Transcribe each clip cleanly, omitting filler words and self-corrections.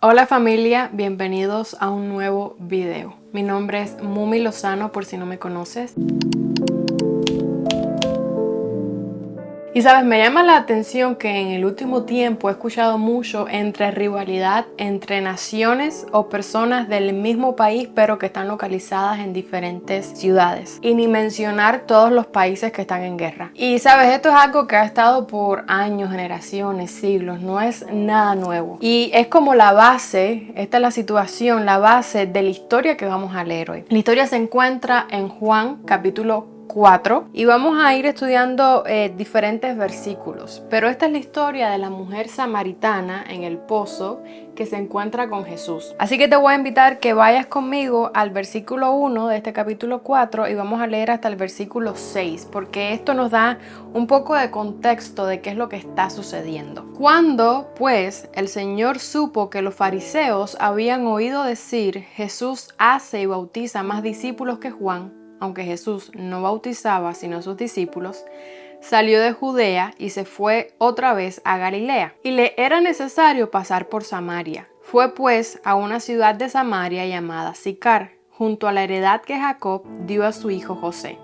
Hola familia, bienvenidos a un nuevo video. Mi nombre es Mumi Lozano por si no me conoces. Y sabes, me llama la atención que en el último tiempo he escuchado mucho entre rivalidad entre naciones o personas del mismo país pero que están localizadas en diferentes ciudades. Y ni mencionar todos los países que están en guerra. Y sabes, esto es algo que ha estado por años, generaciones, siglos, no es nada nuevo. Y es como la base, esta es la situación, la base de la historia que vamos a leer hoy. La historia se encuentra en Juan capítulo 4 y vamos a ir estudiando diferentes versículos, pero esta es la historia de la mujer samaritana en el pozo que se encuentra con Jesús. Así que te voy a invitar que vayas conmigo al versículo 1 de este capítulo 4 y vamos a leer hasta el versículo 6 porque esto nos da un poco de contexto de qué es lo que está sucediendo. Cuando pues el Señor supo que los fariseos habían oído decir Jesús hace y bautiza más discípulos que Juan, aunque Jesús no bautizaba sino sus discípulos, salió de Judea y se fue otra vez a Galilea. Y le era necesario pasar por Samaria. Fue pues a una ciudad de Samaria llamada Sicar, junto a la heredad que Jacob dio a su hijo José.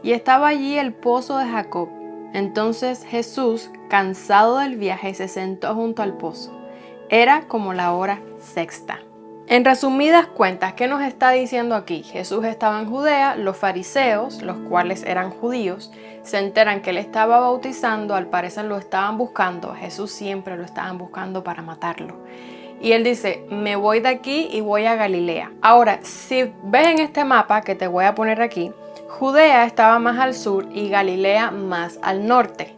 Y estaba allí el pozo de Jacob. Entonces Jesús, cansado del viaje, se sentó junto al pozo. Era como la hora sexta. En resumidas cuentas, ¿qué nos está diciendo aquí? Jesús estaba en Judea, los fariseos, los cuales eran judíos, se enteran que él estaba bautizando, al parecer lo estaban buscando, Jesús siempre lo estaban buscando para matarlo. Y él dice, me voy de aquí y voy a Galilea. Ahora, si ves en este mapa que te voy a poner aquí, Judea estaba más al sur y Galilea más al norte.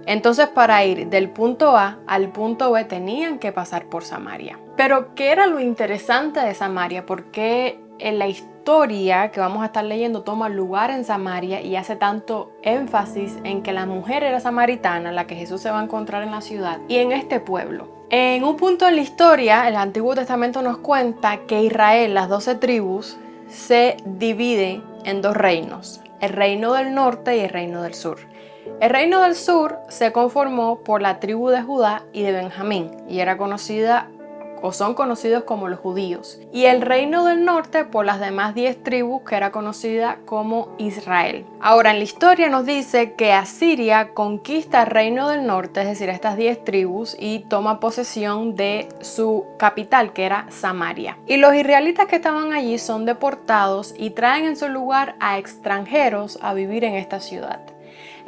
Entonces para ir del punto A al punto B tenían que pasar por Samaria. Pero ¿qué era lo interesante de Samaria? Porque en la historia que vamos a estar leyendo toma lugar en Samaria y hace tanto énfasis en que la mujer era samaritana, la que Jesús se va a encontrar en la ciudad y en este pueblo. En un punto en la historia, el Antiguo Testamento nos cuenta que Israel, las 12 tribus, se divide en dos reinos, el reino del norte y el reino del sur. El reino del sur se conformó por la tribu de Judá y de Benjamín y era conocida o son conocidos como los judíos. Y el reino del norte por las demás 10 tribus que era conocida como Israel. Ahora en la historia nos dice que Asiria conquista el reino del norte, es decir, estas 10 tribus y toma posesión de su capital que era Samaria. Y los israelitas que estaban allí son deportados y traen en su lugar a extranjeros a vivir en esta ciudad.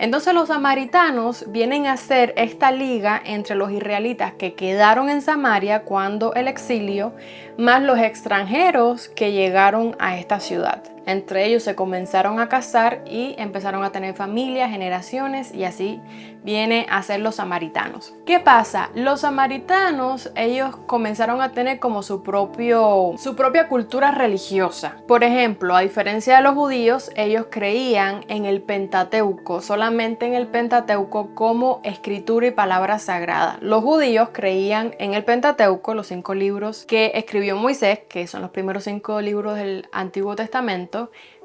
Entonces los samaritanos vienen a hacer esta liga entre los israelitas que quedaron en Samaria cuando el exilio, más los extranjeros que llegaron a esta ciudad. Entre ellos se comenzaron a casar y empezaron a tener familias, generaciones y así viene a ser los samaritanos. ¿Qué pasa? Los samaritanos, ellos comenzaron a tener como su propia cultura religiosa. Por ejemplo, a diferencia de los judíos, ellos creían en el Pentateuco, solamente en el Pentateuco como escritura y palabra sagrada. Los judíos creían en el Pentateuco, los 5 libros que escribió Moisés, que son los primeros 5 libros del Antiguo Testamento,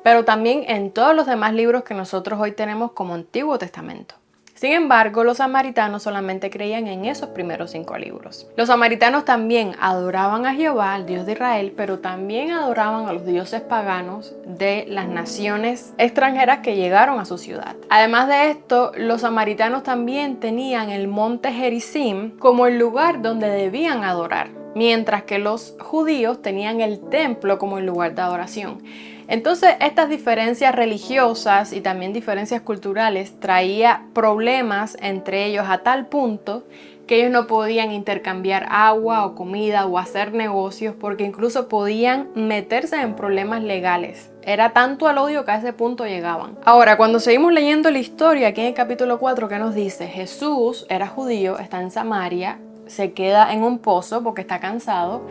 pero también en todos los demás libros que nosotros hoy tenemos como Antiguo Testamento. Sin embargo, los samaritanos solamente creían en esos primeros 5 libros. Los samaritanos también adoraban a Jehová, al Dios de Israel, pero también adoraban a los dioses paganos de las naciones extranjeras que llegaron a su ciudad. Además de esto, los samaritanos también tenían el monte Gerizim como el lugar donde debían adorar, mientras que los judíos tenían el templo como el lugar de adoración. Entonces estas diferencias religiosas y también diferencias culturales traía problemas entre ellos a tal punto que ellos no podían intercambiar agua o comida o hacer negocios porque incluso podían meterse en problemas legales. Era tanto el odio que a ese punto llegaban. Ahora, cuando seguimos leyendo la historia aquí en el capítulo 4, ¿qué nos dice? Jesús era judío, está en Samaria, se queda en un pozo porque está cansado.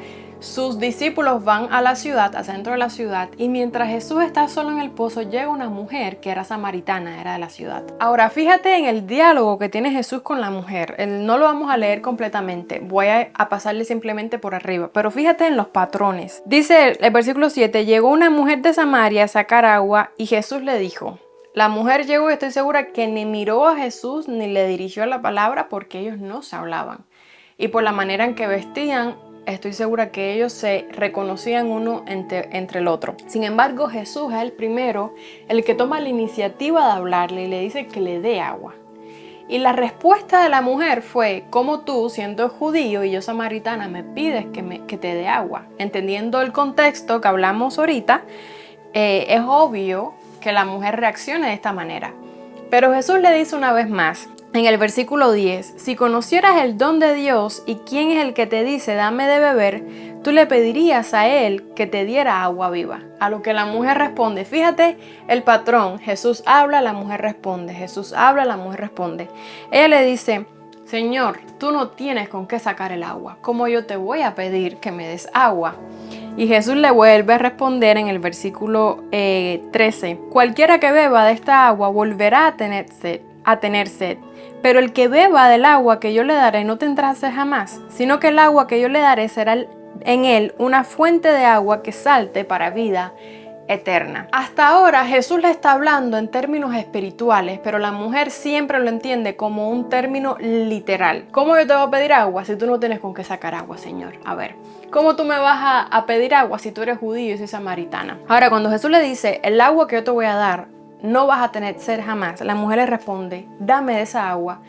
Sus discípulos van a la ciudad, al centro de la ciudad, y mientras Jesús está solo en el pozo, llega una mujer que era samaritana, era de la ciudad. Ahora, fíjate en el diálogo que tiene Jesús con la mujer. No lo vamos a leer completamente, voy a pasarle simplemente por arriba, pero fíjate en los patrones. Dice el versículo 7, llegó una mujer de Samaria a sacar agua y Jesús le dijo. La mujer llegó y estoy segura que ni miró a Jesús ni le dirigió la palabra porque ellos no se hablaban. Y por la manera en que vestían, estoy segura que ellos se reconocían uno entre el otro. Sin embargo, Jesús es el primero, el que toma la iniciativa de hablarle y le dice que le dé agua. Y la respuesta de la mujer fue: ¿cómo tú, siendo judío y yo samaritana, me pides que te dé agua? Entendiendo el contexto que hablamos ahorita, es obvio que la mujer reaccione de esta manera. Pero Jesús le dice una vez más, en el versículo 10, si conocieras el don de Dios y quién es el que te dice dame de beber, tú le pedirías a él que te diera agua viva. A lo que la mujer responde, fíjate el patrón, Jesús habla, la mujer responde, Jesús habla, la mujer responde. Ella le dice, Señor, tú no tienes con qué sacar el agua, ¿cómo yo te voy a pedir que me des agua? Y Jesús le vuelve a responder en el versículo 13, cualquiera que beba de esta agua volverá a tener sed, pero el que beba del agua que yo le daré no tendrá sed jamás, sino que el agua que yo le daré será en él una fuente de agua que salte para vida eterna. Hasta ahora Jesús le está hablando en términos espirituales, pero la mujer siempre lo entiende como un término literal. ¿Cómo yo te voy a pedir agua si tú no tienes con qué sacar agua, Señor? A ver, ¿cómo tú me vas a pedir agua si tú eres judío y soy samaritana? Ahora, cuando Jesús le dice, el agua que yo te voy a dar, no vas a tener sed jamás, la mujer le responde, dame de esa agua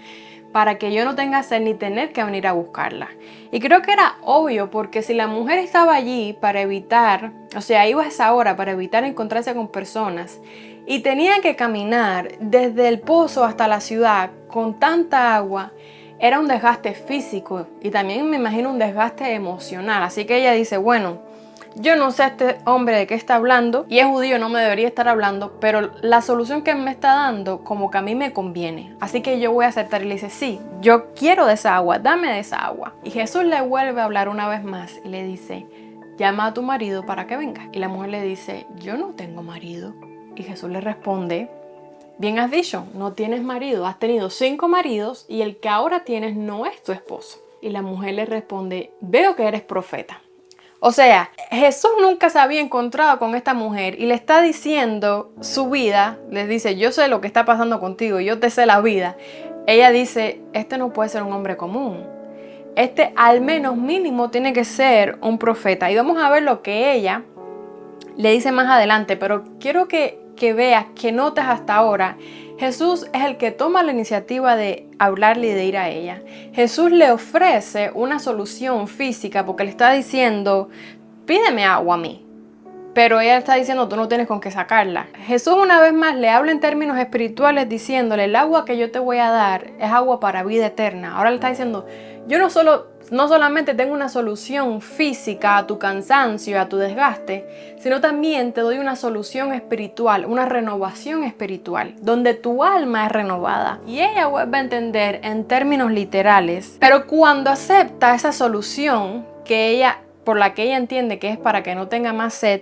para que yo no tenga sed ni tener que venir a buscarla. Y creo que era obvio, porque si la mujer estaba allí para evitar, o sea, iba a esa hora para evitar encontrarse con personas y tenía que caminar desde el pozo hasta la ciudad con tanta agua, era un desgaste físico y también me imagino un desgaste emocional. Así que ella dice, bueno, yo no sé este hombre de qué está hablando y es judío, no me debería estar hablando, pero la solución que me está dando como que a mí me conviene. Así que yo voy a aceptar. Y le dice, sí, yo quiero de esa agua, dame de esa agua. Y Jesús le vuelve a hablar una vez más y le dice, llama a tu marido para que venga. Y la mujer le dice, yo no tengo marido. Y Jesús le responde, bien has dicho, no tienes marido, has tenido 5 maridos y el que ahora tienes no es tu esposo. Y la mujer le responde, veo que eres profeta. O sea, Jesús nunca se había encontrado con esta mujer y le está diciendo su vida. Les dice, yo sé lo que está pasando contigo, yo te sé la vida. Ella dice, este no puede ser un hombre común. Este al menos mínimo tiene que ser un profeta. Y vamos a ver lo que ella le dice más adelante. Pero quiero que veas, que notes hasta ahora, Jesús es el que toma la iniciativa de hablarle y de ir a ella. Jesús le ofrece una solución física porque le está diciendo, pídeme agua a mí. Pero ella está diciendo, tú no tienes con qué sacarla. Jesús una vez más le habla en términos espirituales diciéndole, el agua que yo te voy a dar es agua para vida eterna. Ahora le está diciendo, yo no solamente tengo una solución física a tu cansancio, a tu desgaste, sino también te doy una solución espiritual, una renovación espiritual, donde tu alma es renovada. Y ella vuelve a entender en términos literales, pero cuando acepta esa solución por la que ella entiende que es para que no tenga más sed,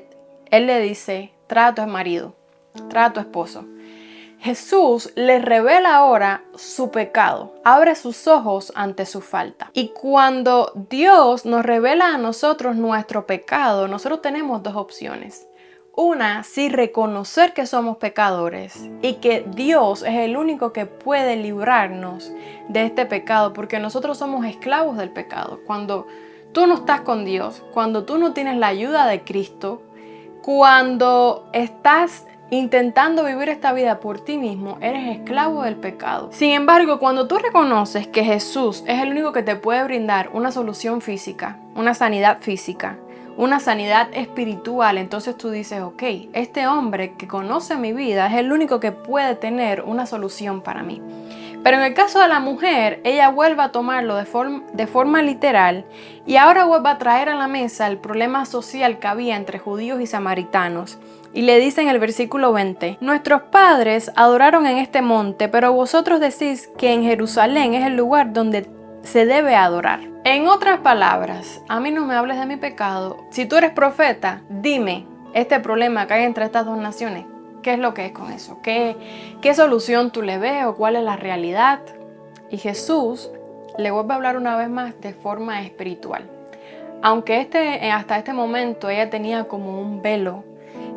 él le dice, trae a tu marido, trae a tu esposo. Jesús le revela ahora su pecado, abre sus ojos ante su falta. Y cuando Dios nos revela a nosotros nuestro pecado, nosotros tenemos 2 opciones. Una, sí reconocer que somos pecadores y que Dios es el único que puede librarnos de este pecado, porque nosotros somos esclavos del pecado. Cuando tú no estás con Dios, cuando tú no tienes la ayuda de Cristo, cuando estás intentando vivir esta vida por ti mismo, eres esclavo del pecado. Sin embargo, cuando tú reconoces que Jesús es el único que te puede brindar una solución física, una sanidad física, una sanidad espiritual, entonces tú dices, ok, este hombre que conoce mi vida es el único que puede tener una solución para mí. Pero en el caso de la mujer, ella vuelve a tomarlo de forma literal y ahora vuelve a traer a la mesa el problema social que había entre judíos y samaritanos. Y le dice en el versículo 20, nuestros padres adoraron en este monte, pero vosotros decís que en Jerusalén es el lugar donde se debe adorar. En otras palabras, a mí no me hables de mi pecado. Si tú eres profeta, dime este problema que hay entre estas 2 naciones. ¿Qué es lo que es con eso? ¿Qué solución tú le ves o cuál es la realidad? Y Jesús le vuelve a hablar una vez más de forma espiritual. Aunque hasta este momento ella tenía como un velo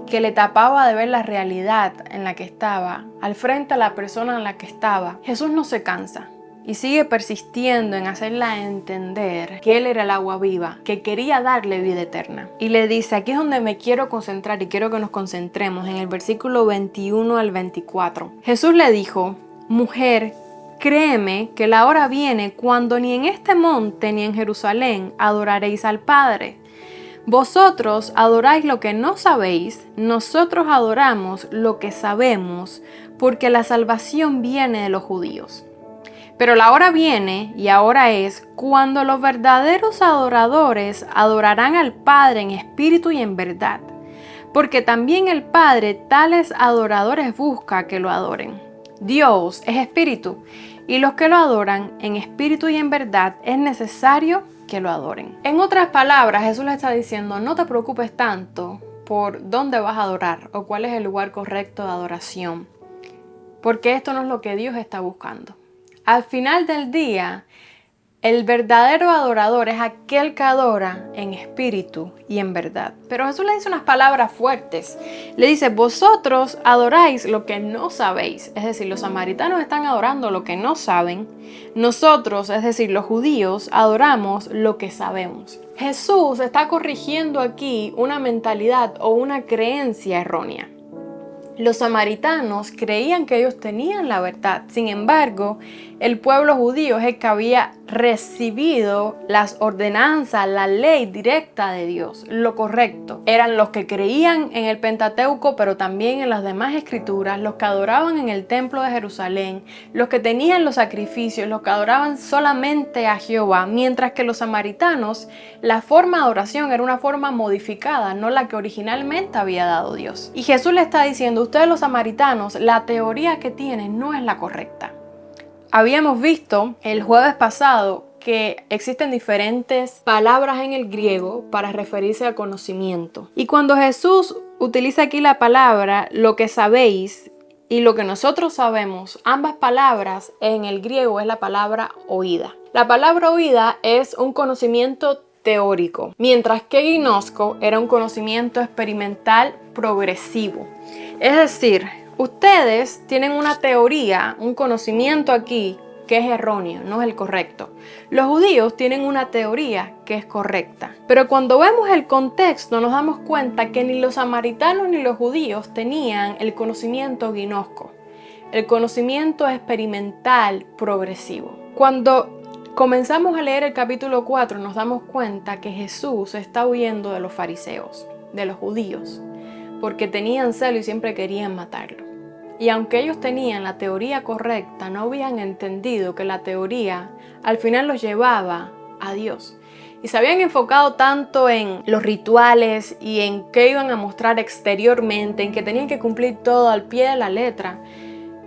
que le tapaba de ver la realidad en la que estaba, al frente a la persona en la que estaba, Jesús no se cansa. y sigue persistiendo en hacerla entender que Él era el agua viva, que quería darle vida eterna. Y le dice, aquí es donde me quiero concentrar y quiero que nos concentremos, en el versículo 21 al 24. Jesús le dijo, mujer, créeme que la hora viene cuando ni en este monte ni en Jerusalén adoraréis al Padre. Vosotros adoráis lo que no sabéis, nosotros adoramos lo que sabemos, porque la salvación viene de los judíos. Pero la hora viene, y ahora es, cuando los verdaderos adoradores adorarán al Padre en espíritu y en verdad, porque también el Padre tales adoradores busca que lo adoren. Dios es espíritu, y los que lo adoran en espíritu y en verdad es necesario que lo adoren. En otras palabras, Jesús le está diciendo, no te preocupes tanto por dónde vas a adorar o cuál es el lugar correcto de adoración, porque esto no es lo que Dios está buscando. Al final del día, el verdadero adorador es aquel que adora en espíritu y en verdad. Pero Jesús le dice unas palabras fuertes. Le dice, vosotros adoráis lo que no sabéis. Es decir, los samaritanos están adorando lo que no saben. Nosotros, es decir, los judíos, adoramos lo que sabemos. Jesús está corrigiendo aquí una mentalidad o una creencia errónea. Los samaritanos creían que ellos tenían la verdad. Sin embargo, el pueblo judío es el que había recibido las ordenanzas, la ley directa de Dios, lo correcto. Eran los que creían en el Pentateuco, pero también en las demás escrituras, los que adoraban en el templo de Jerusalén, los que tenían los sacrificios, los que adoraban solamente a Jehová, mientras que los samaritanos, la forma de adoración era una forma modificada, no la que originalmente había dado Dios. Y Jesús le está diciendo, ustedes los samaritanos, la teoría que tienen no es la correcta. Habíamos visto el jueves pasado que existen diferentes palabras en el griego para referirse al conocimiento. Y cuando Jesús utiliza aquí la palabra lo que sabéis y lo que nosotros sabemos, ambas palabras en el griego es la palabra oída. La palabra oída es un conocimiento teórico, mientras que ginosko era un conocimiento experimental progresivo. Es decir, ustedes tienen una teoría, un conocimiento aquí que es erróneo, no es el correcto. Los judíos tienen una teoría que es correcta. Pero cuando vemos el contexto nos damos cuenta que ni los samaritanos ni los judíos tenían el conocimiento ginosko, el conocimiento experimental progresivo. Cuando comenzamos a leer el capítulo 4 nos damos cuenta que Jesús está huyendo de los fariseos, de los judíos, porque tenían celo y siempre querían matarlo. Y aunque ellos tenían la teoría correcta, no habían entendido que la teoría al final los llevaba a Dios. Y se habían enfocado tanto en los rituales y en qué iban a mostrar exteriormente, en que tenían que cumplir todo al pie de la letra,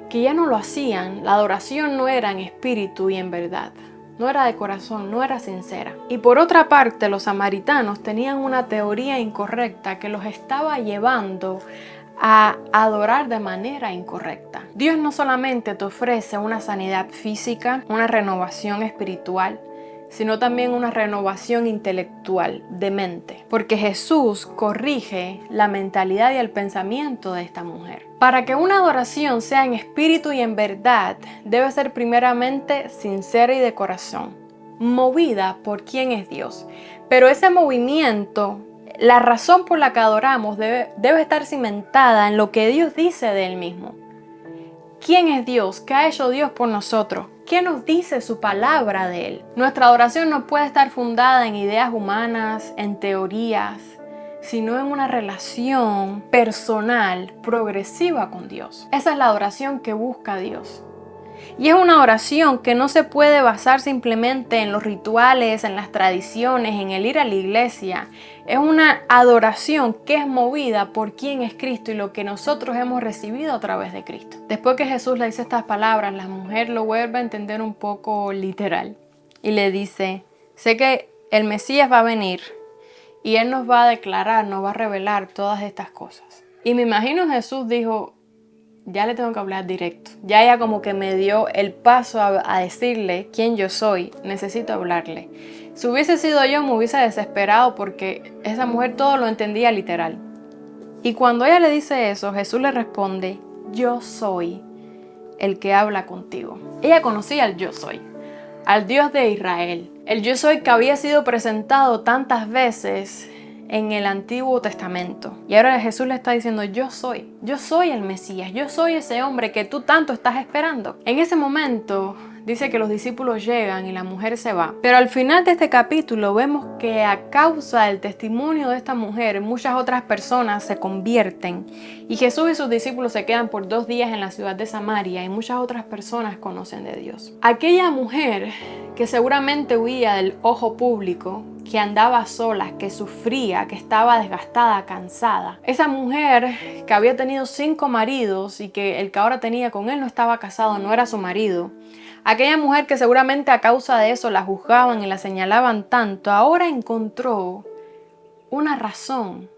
que ya no lo hacían. La adoración no era en espíritu y en verdad. No era de corazón, no era sincera. Y por otra parte, los samaritanos tenían una teoría incorrecta que los estaba llevando a adorar de manera incorrecta. Dios no solamente te ofrece una sanidad física, una renovación espiritual, sino también una renovación intelectual de mente, porque Jesús corrige la mentalidad y el pensamiento de esta mujer. Para que una adoración sea en espíritu y en verdad, debe ser primeramente sincera y de corazón, movida por quién es Dios. Pero ese movimiento, la razón por la que adoramos debe estar cimentada en lo que Dios dice de Él mismo. ¿Quién es Dios? ¿Qué ha hecho Dios por nosotros? ¿Qué nos dice su palabra de Él? Nuestra adoración no puede estar fundada en ideas humanas, en teorías, sino en una relación personal, progresiva con Dios. Esa es la adoración que busca Dios. Y es una oración que no se puede basar simplemente en los rituales, en las tradiciones, en el ir a la iglesia. Es una adoración que es movida por quién es Cristo y lo que nosotros hemos recibido a través de Cristo. Después que Jesús le dice estas palabras, la mujer lo vuelve a entender un poco literal. Y le dice, sé que el Mesías va a venir y Él nos va a declarar, nos va a revelar todas estas cosas. Y me imagino Jesús dijo, ya le tengo que hablar directo. Ya ella como que me dio el paso a decirle quién yo soy. Necesito hablarle. Si hubiese sido yo, me hubiese desesperado porque esa mujer todo lo entendía literal. Y cuando ella le dice eso, Jesús le responde, yo soy el que habla contigo. Ella conocía al Yo Soy, al Dios de Israel. El Yo Soy que había sido presentado tantas veces en el Antiguo Testamento. Y ahora Jesús le está diciendo, yo soy el Mesías, yo soy ese hombre que tú tanto estás esperando. En ese momento dice que los discípulos llegan y la mujer se va. Pero al final de este capítulo vemos que a causa del testimonio de esta mujer, muchas otras personas se convierten. Y Jesús y sus discípulos se quedan por 2 días en la ciudad de Samaria y muchas otras personas conocen de Dios. Aquella mujer que seguramente huía del ojo público, que andaba sola, que sufría, que estaba desgastada, cansada. Esa mujer que había tenido 5 maridos y que el que ahora tenía con él no estaba casado, no era su marido. Aquella mujer que seguramente a causa de eso la juzgaban y la señalaban tanto, ahora encontró una razón,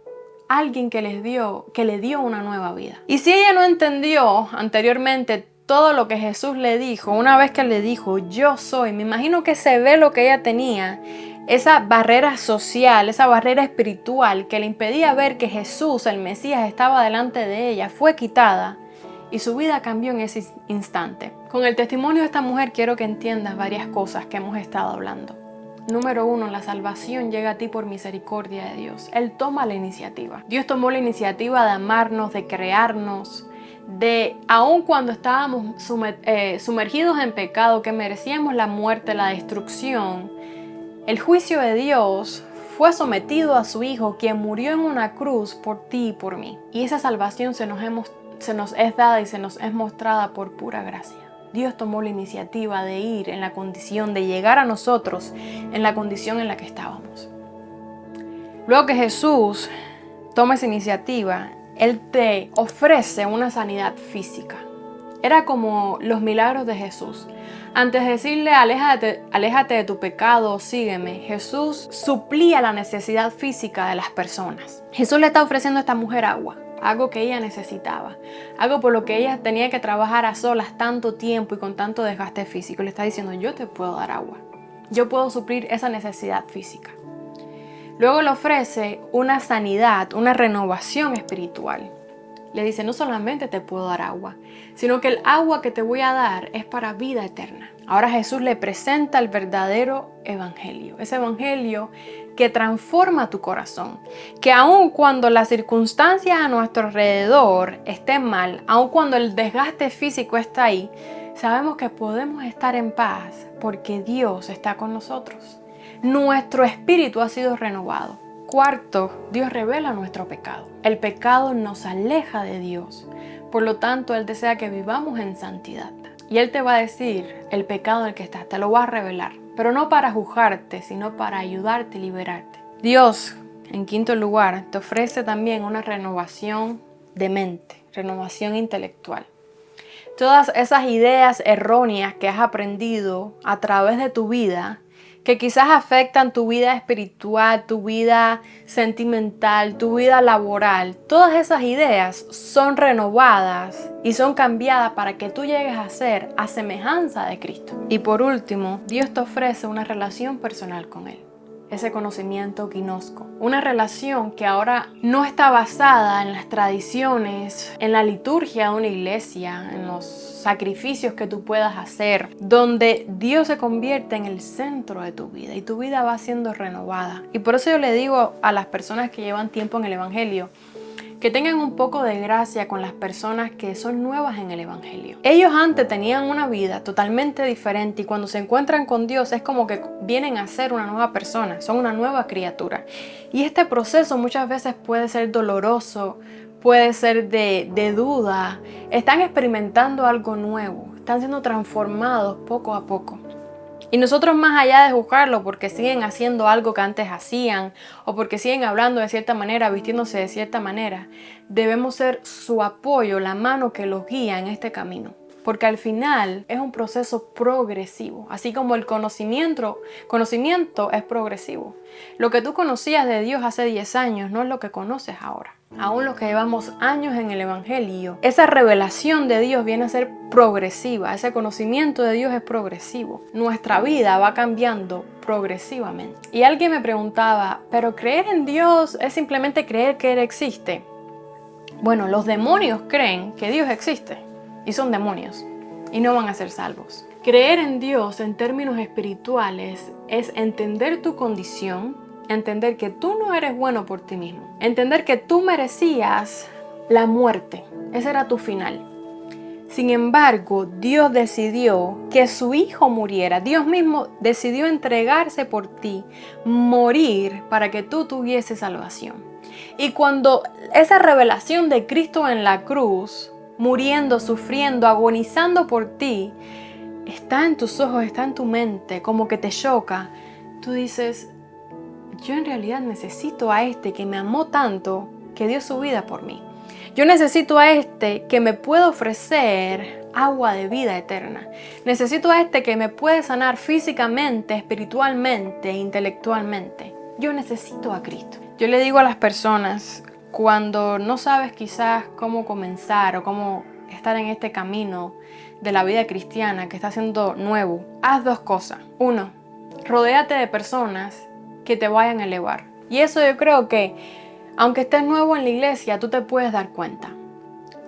alguien que le dio una nueva vida. Y si ella no entendió anteriormente todo lo que Jesús le dijo, una vez que le dijo, yo soy, me imagino que se ve lo que ella tenía, esa barrera social, esa barrera espiritual que le impedía ver que Jesús, el Mesías, estaba delante de ella, fue quitada y su vida cambió en ese instante. Con el testimonio de esta mujer quiero que entiendas varias cosas que hemos estado hablando. Número 1, la salvación llega a ti por misericordia de Dios. Él toma la iniciativa. Dios tomó la iniciativa de amarnos, de crearnos, de aun cuando estábamos sumergidos en pecado, que merecíamos la muerte, la destrucción, el juicio de Dios fue sometido a su Hijo, quien murió en una cruz por ti y por mí. Y esa salvación se nos es dada y se nos es mostrada por pura gracia. Dios tomó la iniciativa de ir en la condición, de llegar a nosotros en la condición en la que estábamos. Luego que Jesús toma esa iniciativa, Él te ofrece una sanidad física. Era como los milagros de Jesús. Antes de decirle, aléjate de tu pecado, sígueme, Jesús suplía la necesidad física de las personas. Jesús le está ofreciendo a esta mujer agua, algo que ella necesitaba, algo por lo que ella tenía que trabajar a solas tanto tiempo y con tanto desgaste físico. Le está diciendo, yo te puedo dar agua, yo puedo suplir esa necesidad física. Luego le ofrece una sanidad, una renovación espiritual. Le dice, no solamente te puedo dar agua, sino que el agua que te voy a dar es para vida eterna. Ahora Jesús le presenta el verdadero evangelio, ese evangelio que transforma tu corazón, que aun cuando las circunstancias a nuestro alrededor estén mal, aun cuando el desgaste físico está ahí, sabemos que podemos estar en paz porque Dios está con nosotros. Nuestro espíritu ha sido renovado. Cuarto, Dios revela nuestro pecado. El pecado nos aleja de Dios. Por lo tanto, Él desea que vivamos en santidad. Y Él te va a decir el pecado en el que estás, te lo va a revelar. Pero no para juzgarte, sino para ayudarte y liberarte. Dios, en quinto lugar, te ofrece también una renovación de mente, renovación intelectual. Todas esas ideas erróneas que has aprendido a través de tu vida, que quizás afectan tu vida espiritual, tu vida sentimental, tu vida laboral. Todas esas ideas son renovadas y son cambiadas para que tú llegues a ser a semejanza de Cristo. Y por último, Dios te ofrece una relación personal con Él. Ese conocimiento gnosko. Una relación que ahora no está basada en las tradiciones, en la liturgia de una iglesia, en los sacrificios que tú puedas hacer, donde Dios se convierte en el centro de tu vida y tu vida va siendo renovada. Y por eso yo le digo a las personas que llevan tiempo en el Evangelio, que tengan un poco de gracia con las personas que son nuevas en el Evangelio. Ellos antes tenían una vida totalmente diferente y cuando se encuentran con Dios es como que vienen a ser una nueva persona, son una nueva criatura. Y este proceso muchas veces puede ser doloroso, puede ser de duda. Están experimentando algo nuevo, están siendo transformados poco a poco. Y nosotros, más allá de juzgarlo porque siguen haciendo algo que antes hacían o porque siguen hablando de cierta manera, vistiéndose de cierta manera, debemos ser su apoyo, la mano que los guía en este camino. Porque al final es un proceso progresivo, así como el conocimiento es progresivo. Lo que tú conocías de Dios hace 10 años no es lo que conoces ahora. Aún los que llevamos años en el Evangelio, esa revelación de Dios viene a ser progresiva, ese conocimiento de Dios es progresivo. Nuestra vida va cambiando progresivamente. Y alguien me preguntaba, ¿pero creer en Dios es simplemente creer que Él existe? Bueno, los demonios creen que Dios existe y son demonios. y no van a ser salvos. Creer en Dios en términos espirituales es entender tu condición, entender que tú no eres bueno por ti mismo, entender que tú merecías la muerte, ese era tu final. Sin embargo, Dios decidió que su Hijo muriera. Dios mismo decidió entregarse por ti, morir para que tú tuvieses salvación. Y cuando esa revelación de Cristo en la cruz, muriendo, sufriendo, agonizando por ti, está en tus ojos, está en tu mente, como que te choca, tú dices, yo en realidad necesito a este que me amó tanto, que dio su vida por mí. Yo necesito a este que me puede ofrecer agua de vida eterna. Necesito a este que me puede sanar físicamente, espiritualmente, intelectualmente. Yo necesito a Cristo. Yo le digo a las personas, cuando no sabes quizás cómo comenzar o cómo estar en este camino de la vida cristiana que está siendo nuevo, haz dos cosas. Uno, rodéate de personas que te vayan a elevar. Y eso yo creo que aunque estés nuevo en la iglesia, tú te puedes dar cuenta.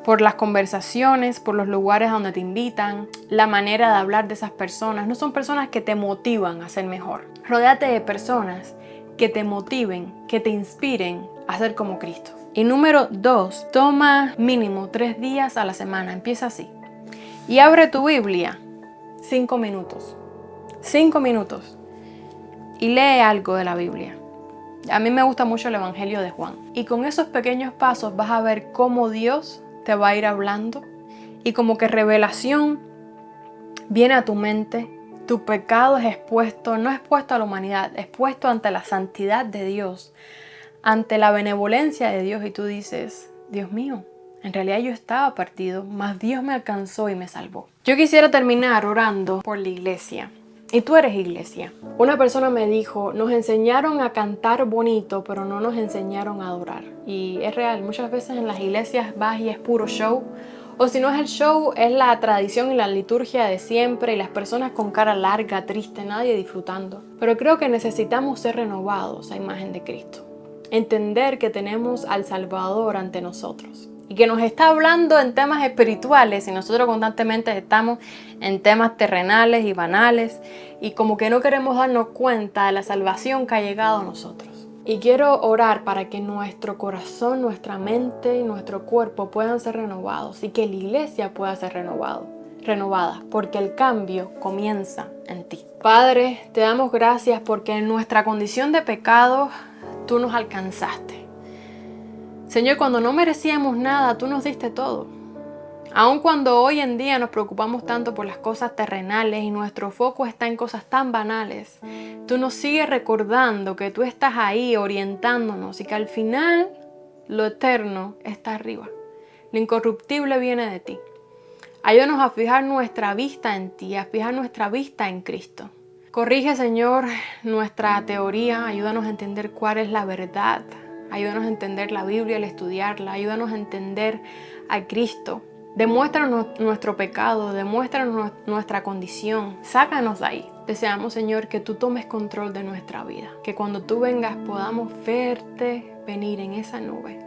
Por las conversaciones, por los lugares donde te invitan, la manera de hablar de esas personas. No son personas que te motivan a ser mejor. Rodéate de personas que te motiven, que te inspiren a ser como Cristo. Y número 2, toma mínimo 3 días a la semana. Empieza así. Y abre tu Biblia 5 minutos. 5 minutos. Y lee algo de la Biblia. A mí me gusta mucho el Evangelio de Juan. Y con esos pequeños pasos vas a ver cómo Dios te va a ir hablando. Y como que revelación viene a tu mente. Tu pecado es expuesto, no expuesto a la humanidad, expuesto ante la santidad de Dios, ante la benevolencia de Dios. Y tú dices, Dios mío, en realidad yo estaba perdido, mas Dios me alcanzó y me salvó. Yo quisiera terminar orando por la iglesia. Y tú eres iglesia. Una persona me dijo, nos enseñaron a cantar bonito, pero no nos enseñaron a adorar. Y es real, muchas veces en las iglesias vas y es puro show. O si no es el show, es la tradición y la liturgia de siempre y las personas con cara larga, triste, nadie disfrutando. Pero creo que necesitamos ser renovados a imagen de Cristo. Entender que tenemos al Salvador ante nosotros. Y que nos está hablando en temas espirituales y nosotros constantemente estamos en temas terrenales y banales y como que no queremos darnos cuenta de la salvación que ha llegado a nosotros. Y quiero orar para que nuestro corazón, nuestra mente y nuestro cuerpo puedan ser renovados y que la iglesia pueda ser renovada, porque el cambio comienza en ti. Padre, te damos gracias porque en nuestra condición de pecado tú nos alcanzaste. Señor, cuando no merecíamos nada, tú nos diste todo. Aun cuando hoy en día nos preocupamos tanto por las cosas terrenales y nuestro foco está en cosas tan banales, tú nos sigues recordando que tú estás ahí orientándonos y que al final lo eterno está arriba. Lo incorruptible viene de ti. Ayúdanos a fijar nuestra vista en ti, a fijar nuestra vista en Cristo. Corrige, Señor, nuestra teoría, ayúdanos a entender cuál es la verdad. Ayúdanos a entender la Biblia al estudiarla. Ayúdanos a entender a Cristo. Demuéstranos nuestro pecado. Demuéstranos nuestra condición. Sácanos de ahí. Deseamos, Señor, que tú tomes control de nuestra vida. Que cuando tú vengas podamos verte venir en esa nube.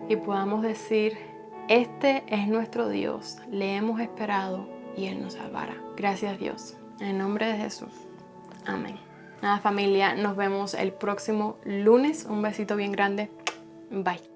Y podamos decir, este es nuestro Dios. Le hemos esperado y Él nos salvará. Gracias, Dios. En nombre de Jesús. Amén. Nada, familia, nos vemos el próximo lunes. Un besito bien grande. Bye.